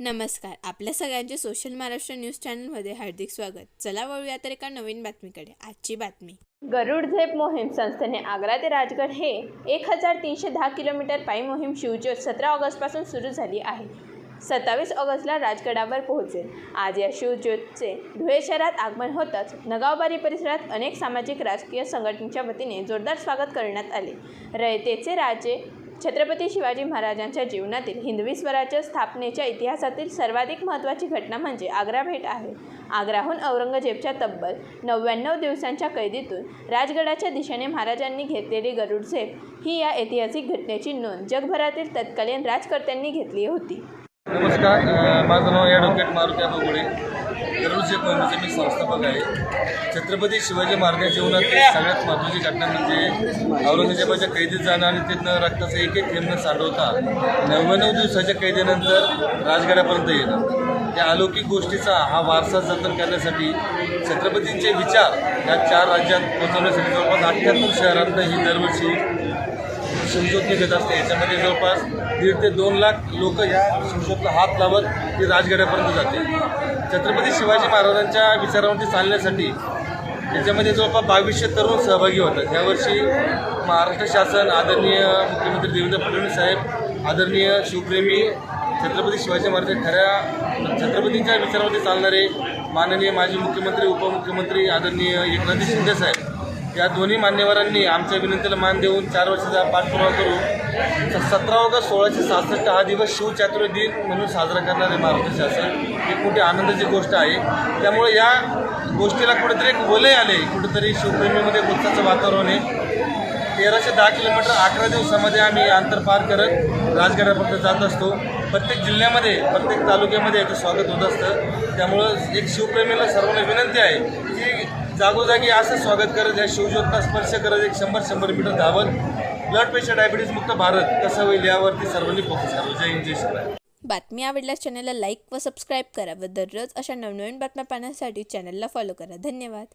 नमस्कार. आपल्या सगळ्यांचे सोशल महाराष्ट्र न्यूज चॅनलमध्ये हार्दिक स्वागत. चला वळूया तर एका नवीन बातमीकडे. आजची बातमी. गरुड झेप मोहीम संस्थेने आग्रा ते राजगड हे 1310 किलोमीटर पायी मोहीम शिवज्योत 17 ऑगस्टपासून सुरू झाली आहे. 27 ऑगस्टला राजगडावर पोहोचेल. आज या शिवज्योतचे धुळे शहरात आगमन होताच नगावबारी परिसरात अनेक सामाजिक राजकीय संघटनांच्या वतीने जोरदार स्वागत करण्यात आले. रयतेचे राजे छत्रपती शिवाजी महाराजांच्या जीवनातील हिंदवी स्वराज्य स्थापनेच्या इतिहासातील सर्वाधिक महत्त्वाची घटना म्हणजे आग्रा भेट आहे. आग्राहून औरंगजेबच्या तब्बल 99 दिवसांच्या कैदीतून राजगडाच्या दिशेने महाराजांनी घेतलेली गरुड झेप ही या ऐतिहासिक घटनेची नोंद जगभरातील तत्कालीन राजकर्त्यांनी घेतली होती. नमस्कार, माझं नाव ॲडव्होकेट मारुती बगुडे. गरुड झेप मोहिमेचे मी संस्थापक आहे. छत्रपती शिवाजी महाराजांच्या जीवनातील सगळ्यात महत्त्वाची घटना म्हणजे औरंगजेबाच्या कैदीत जाणं आणि तिथनं रक्ताचं एक थेंब न सांडवता 99 दिवसाच्या कैदेनंतर राजगडापर्यंत येणं. त्या अलौकिक गोष्टीचा हा वारसा जतन करण्यासाठी छत्रपतींचे विचार या 4 राज्यात पोहोचवण्यासाठी जवळपास 78 शहरांतनं ही दरवर्षी शिवज्योत निघत असते. याच्यामध्ये जवळपास 1.5 ते 2 लाख लोक या शिवज्योतला हात लावत ती राजगडापर्यंत जाते. छत्रपती शिवाजी महाराजांच्या विचारावरती चालण्यासाठी याच्यामध्ये जवळपास 2200 तरुण सहभागी होतात. यावर्षी महाराष्ट्र शासन, आदरणीय मुख्यमंत्री देवेंद्र फडणवीस साहेब, आदरणीय शिवप्रेमी छत्रपती शिवाजी महाराज खऱ्या छत्रपतींच्या विचारावरती चालणारे माननीय माजी मुख्यमंत्री, उपमुख्यमंत्री आदरणीय एकनाथ शिंदे साहेब या दोन्ही मान्यवरांनी आमच्या विनंतीला मान देऊन 4 वर्षाचा पाठपुरावा करून 17 ऑगस्ट 1666 हा दिवस शिवचातुर्य दिन म्हणून साजरा करणारे महाराष्ट्र शासन ही मोठी आनंदाची गोष्ट आहे. त्यामुळे या गोष्टीला कुठेतरी एक वलय आले, कुठेतरी शिवप्रेमीमध्ये उत्साहाचं वातावरण आहे. 1310 किलोमीटर 11 दिवसामध्ये आम्ही अंतर पार करत राजगडापर्यंत जात असतो. प्रत्येक जिल्ह्यामध्ये, प्रत्येक तालुक्यामध्ये याचं स्वागत होत असतं. त्यामुळं एक शिवप्रेमीला सर्वांना विनंती आहे की जागोजागी असं स्वागत करत या शिवज्योतला स्पर्श करत एक 100 मीटर धावत ब्लड प्रेशर डायबिटीज मुक्त भारत कसं होईल यावरती सर्वांनी फोकस करावं. जय हिंद, जय शिवराय. बातमी आवडल्यास चॅनलला लाईक व सबस्क्राईब करा व दररोज अशा नवनवीन बातम्या पाहण्यासाठी चॅनलला फॉलो करा. धन्यवाद.